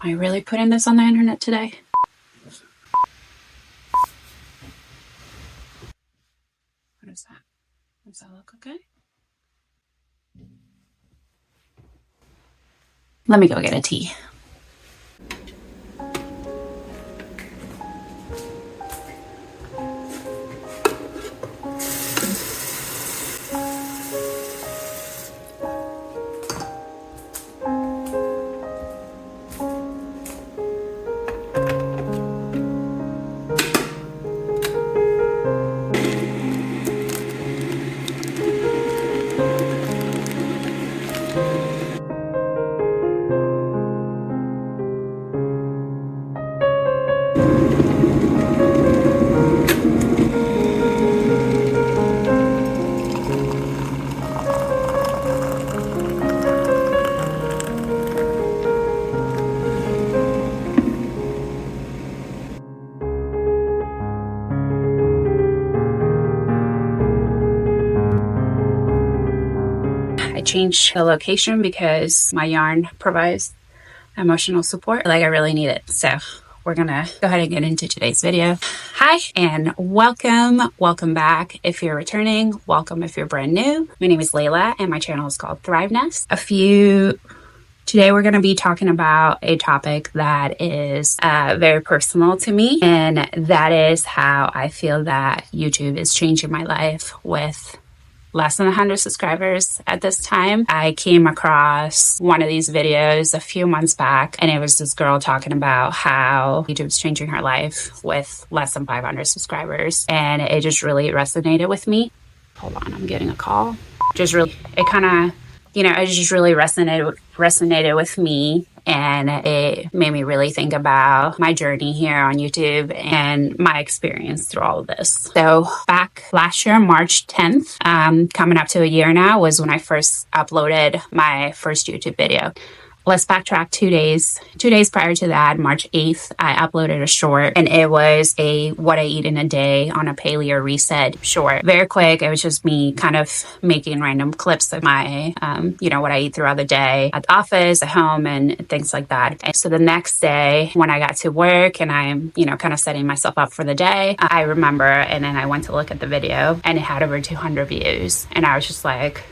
I really putting this on the internet today? What is that? Does that look okay? Let me go get a tea. Changed the location because my yarn provides emotional support like I really need it. So we're gonna go ahead and get into today's video. Hi and welcome back. If you're returning, welcome. If you're brand new, my name is Layla and my channel is called Thrive Nest. Today we're going to be talking about a topic that is very personal to me, and that is how I feel that YouTube is changing my life with less than 100 subscribers at this time. I came across one of these videos a few months back, and it was this girl talking about how YouTube's changing her life with less than 500 subscribers, and it just really resonated with me. Hold on, I'm getting a call. It just really resonated with me, and it made me really think about my journey here on YouTube and my experience through all of this. So back last year, March 10th, coming up to a year now, was when I first uploaded my first YouTube video. Let's backtrack 2 days. 2 days prior to that, March 8th, I uploaded a short, and it was a what I eat in a day on a paleo reset short. Very quick. It was just me kind of making random clips of my, what I eat throughout the day at the office, at home, and things like that. And so the next day when I got to work and I'm, kind of setting myself up for the day, I remember, and then I went to look at the video and it had over 200 views. And I was just like,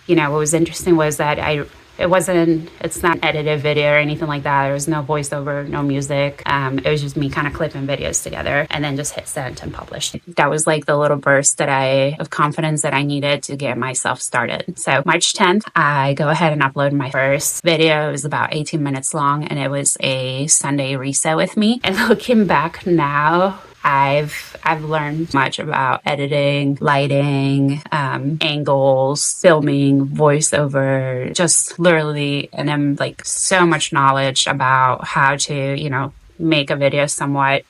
what was interesting was that it's not an edited video or anything like that. There was no voiceover, no music. It was just me kind of clipping videos together and then just hit send and publish. That was like the little burst of confidence that I needed to get myself started. So March 10th, I go ahead and upload my first video. It was about 18 minutes long, and it was a Sunday reset with me. And looking back now, I've learned much about editing, lighting, angles, filming, voiceover, just literally, and then like so much knowledge about how to, make a video somewhat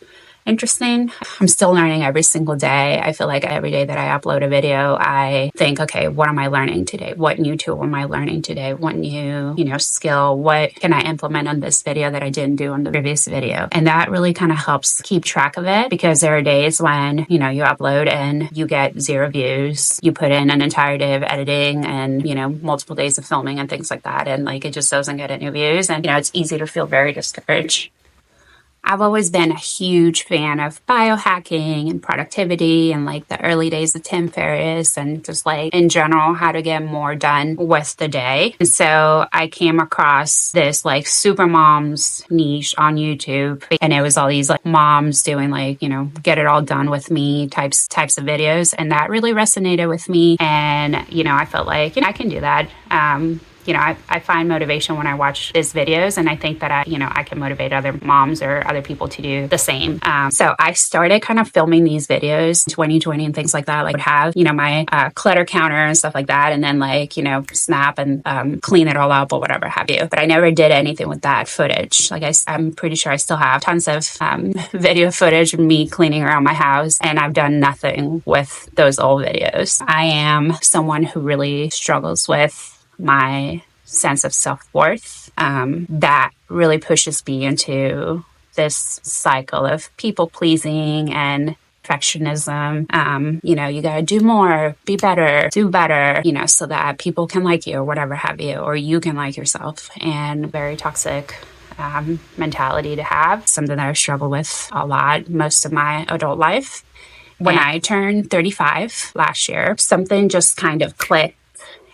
interesting. I'm still learning every single day. I feel like every day that I upload a video, I think, okay, what am I learning today? What new tool am I learning today? What new, skill? What can I implement on this video that I didn't do on the previous video? And that really kind of helps keep track of it, because there are days when, you upload and you get 0 views. You put in an entire day of editing and, multiple days of filming and things like that. And like, it just doesn't get any views. And, it's easy to feel very discouraged. I've always been a huge fan of biohacking and productivity and like the early days of Tim Ferriss and just like in general how to get more done with the day. And so I came across this like super moms niche on YouTube, and it was all these like moms doing like, get it all done with me types of videos. And that really resonated with me. And, I felt like, I can do that. I find motivation when I watch these videos, and I think that I can motivate other moms or other people to do the same. So I started kind of filming these videos in 2020 and things like that. Like, I would have, my clutter counter and stuff like that, and then like, snap and clean it all up or whatever have you. But I never did anything with that footage. Like I'm pretty sure I still have tons of video footage of me cleaning around my house, and I've done nothing with those old videos. I am someone who really struggles with my sense of self-worth, that really pushes me into this cycle of people pleasing and perfectionism. You gotta do more, be better, do better, so that people can like you or whatever have you, or you can like yourself. And very toxic mentality to have, something that I struggled with a lot most of my adult life. When I turned 35 last year, something just kind of clicked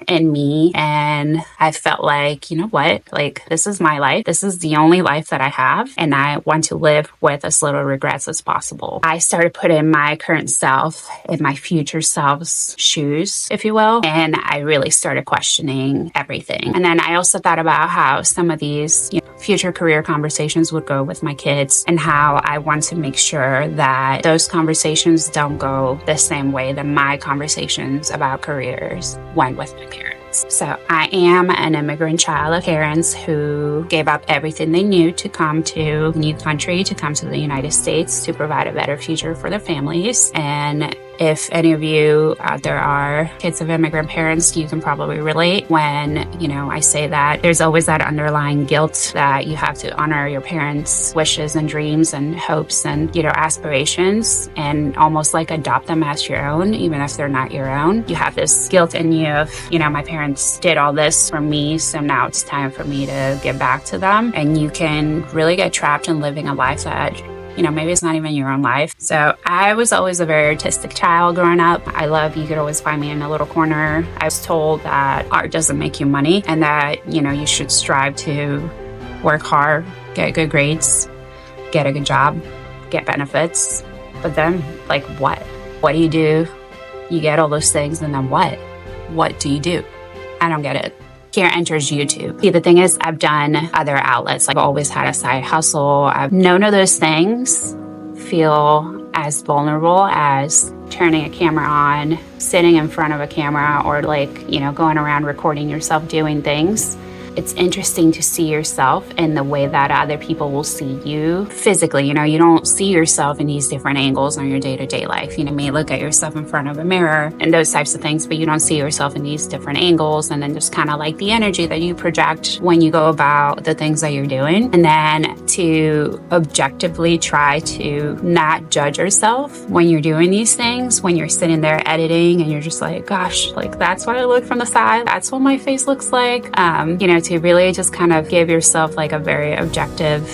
in me, and I felt like, you know what, like, this is my life. This is the only life that I have, and I want to live with as little regrets as possible. I started putting my current self in my future self's shoes, if you will, and I really started questioning everything. And then I also thought about how some of these, future career conversations would go with my kids, and how I want to make sure that those conversations don't go the same way that my conversations about careers went with my parents. So I am an immigrant child of parents who gave up everything they knew to come to a new country, to come to the United States, to provide a better future for their families. And if any of you out there are kids of immigrant parents, you can probably relate when, I say that there's always that underlying guilt that you have to honor your parents' wishes and dreams and hopes and, aspirations, and almost like adopt them as your own, even if they're not your own. You have this guilt in you of, my parents did all this for me, so now it's time for me to give back to them. And you can really get trapped in living a life that maybe it's not even your own life. So I was always a very artistic child growing up. You could always find me in a little corner. I was told that art doesn't make you money, and that, you should strive to work hard, get good grades, get a good job, get benefits. But then, what? What do? You get all those things, and then what? What do you do? I don't get it. Here enters YouTube. See, the thing is, I've done other outlets. I've always had a side hustle. None of those things feel as vulnerable as turning a camera on, sitting in front of a camera, or going around recording yourself doing things. It's interesting to see yourself in the way that other people will see you physically. You don't see yourself in these different angles on your day-to-day life. You may look at yourself in front of a mirror and those types of things, but you don't see yourself in these different angles. And then just kind of the energy that you project when you go about the things that you're doing. And then to objectively try to not judge yourself when you're doing these things, when you're sitting there editing and you're just like, gosh, that's what I look from the side. That's what my face looks like. To really just kind of give yourself a very objective,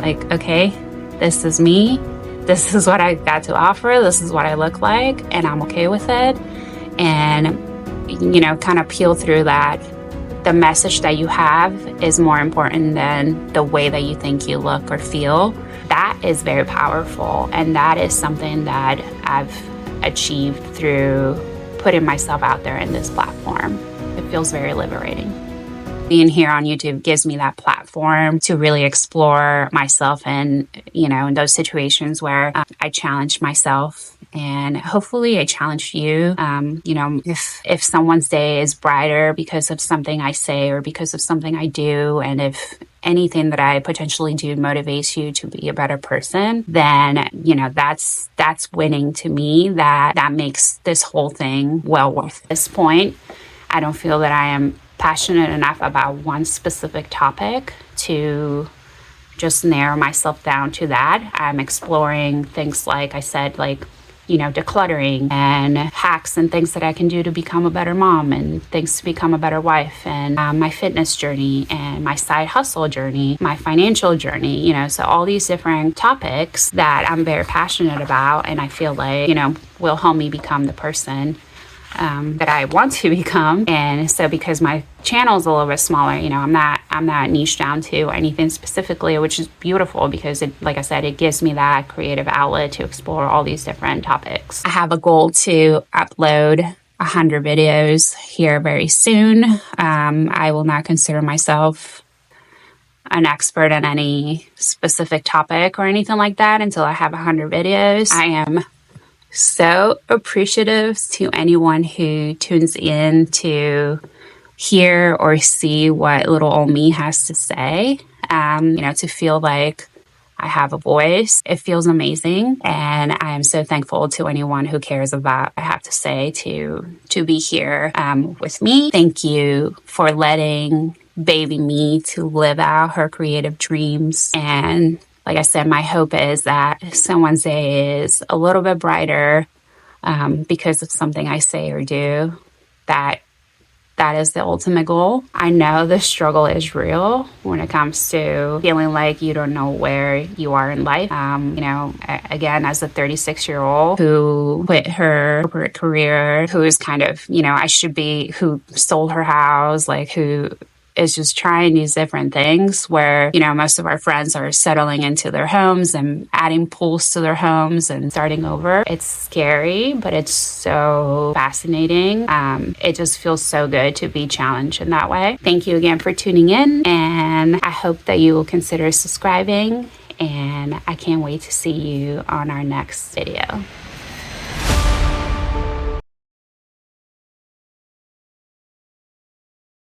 okay, this is me. This is what I got to offer. This is what I look like, and I'm okay with it. And, kind of peel through that. The message that you have is more important than the way that you think you look or feel. That is very powerful. And that is something that I've achieved through putting myself out there in this platform. It feels very liberating. Being here on YouTube gives me that platform to really explore myself and, in those situations where I challenge myself, and hopefully I challenge you. If someone's day is brighter because of something I say or because of something I do, and if anything that I potentially do motivates you to be a better person, then, that's winning to me. That makes this whole thing well worth this point. I don't feel that I am passionate enough about one specific topic to just narrow myself down to that. I'm exploring things like I said, decluttering and hacks and things that I can do to become a better mom, and things to become a better wife, and my fitness journey and my side hustle journey, my financial journey, so all these different topics that I'm very passionate about, and I feel will help me become the person that I want to become. And so because my channel is a little bit smaller, I'm not niche down to anything specifically, which is beautiful because it, like I said, it gives me that creative outlet to explore all these different topics. I have a goal to upload 100 videos here very soon. I will not consider myself an expert in any specific topic or anything like that until I have 100 videos. I am so appreciative to anyone who tunes in to hear or see what little old me has to say. To feel like I have a voice. It feels amazing, and I am so thankful to anyone who cares about what I have to say to be here with me. Thank you for letting baby me to live out her creative dreams. And like I said, my hope is that someone's day is a little bit brighter because of something I say or do that that is the ultimate goal. I know the struggle is real when it comes to feeling like you don't know where you are in life. Again, as a 36-year-old who quit her corporate career, who is kind of, who sold her house, like who is just trying these different things where, most of our friends are settling into their homes and adding pools to their homes and starting over. It's scary, but it's so fascinating. It just feels so good to be challenged in that way. Thank you again for tuning in, and I hope that you will consider subscribing, and I can't wait to see you on our next video.